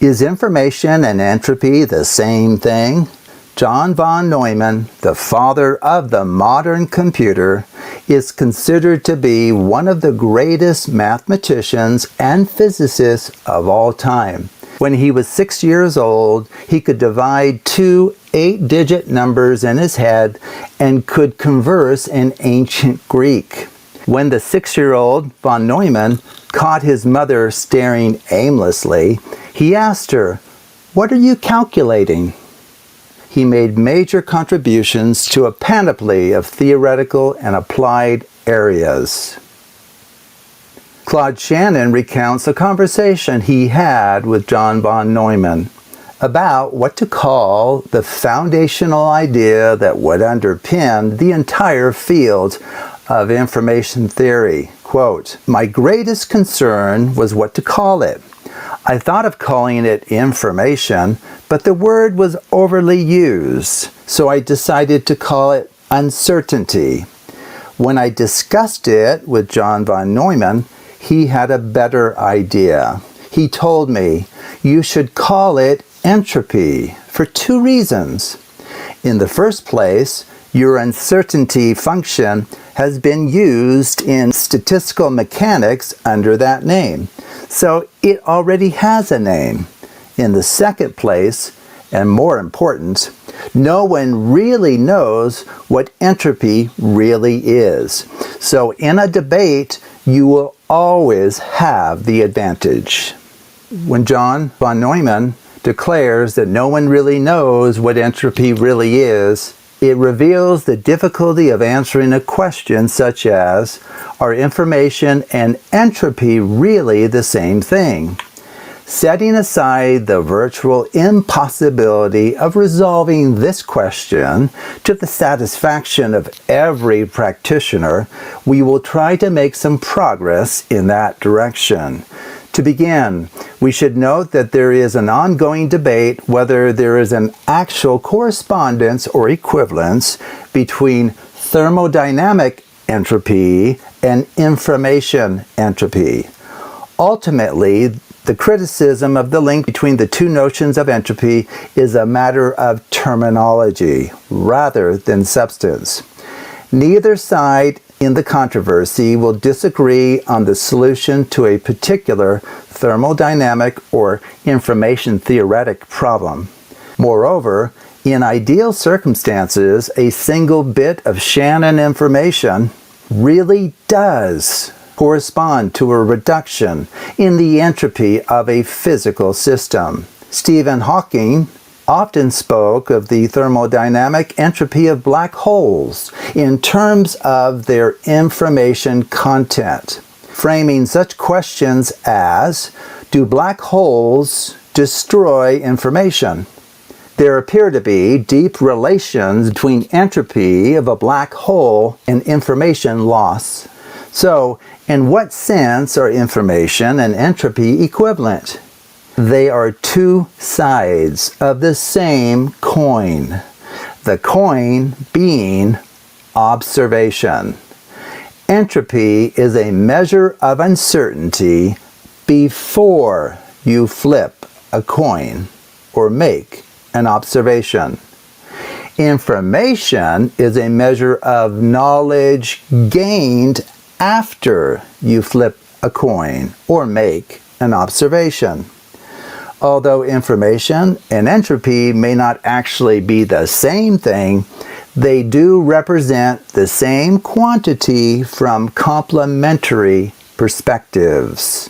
Is information and entropy the same thing? John von Neumann, the father of the modern computer, is considered to be one of the greatest mathematicians and physicists of all time. When he was 6 years old, he could divide two 8-digit numbers in his head and could converse in ancient Greek. When the 6-year-old von Neumann caught his mother staring aimlessly, he asked her, "What are you calculating?" He made major contributions to a panoply of theoretical and applied areas. Claude Shannon recounts a conversation he had with John von Neumann about what to call the foundational idea that would underpin the entire field of information theory. Quote, "My greatest concern was what to call it. I thought of calling it information, but the word was overly used, so I decided to call it uncertainty. When I discussed it with John von Neumann, he had a better idea. He told me, you should call it entropy for two reasons. In the first place, your uncertainty function has been used in statistical mechanics under that name, so it already has a name. In the second place, and more important, no one really knows what entropy really is. So in a debate, you will always have the advantage." When John von Neumann declares that no one really knows what entropy really is, it reveals the difficulty of answering a question such as, are information and entropy really the same thing? Setting aside the virtual impossibility of resolving this question to the satisfaction of every practitioner, we will try to make some progress in that direction. To begin, we should note that there is an ongoing debate whether there is an actual correspondence or equivalence between thermodynamic entropy and information entropy. Ultimately, the criticism of the link between the two notions of entropy is a matter of terminology rather than substance. Neither side in the controversy will disagree on the solution to a particular thermodynamic or information theoretic problem. Moreover, in ideal circumstances, a single bit of Shannon information really does correspond to a reduction in the entropy of a physical system. Stephen Hawking often spoke of the thermodynamic entropy of black holes in terms of their information content, framing such questions as, do black holes destroy information? There appear to be deep relations between entropy of a black hole and information loss. So, in what sense are information and entropy equivalent? They are two sides of the same coin. The coin being observation. Entropy is a measure of uncertainty before you flip a coin or make an observation. Information is a measure of knowledge gained after you flip a coin or make an observation. Although information and entropy may not actually be the same thing, they do represent the same quantity from complementary perspectives.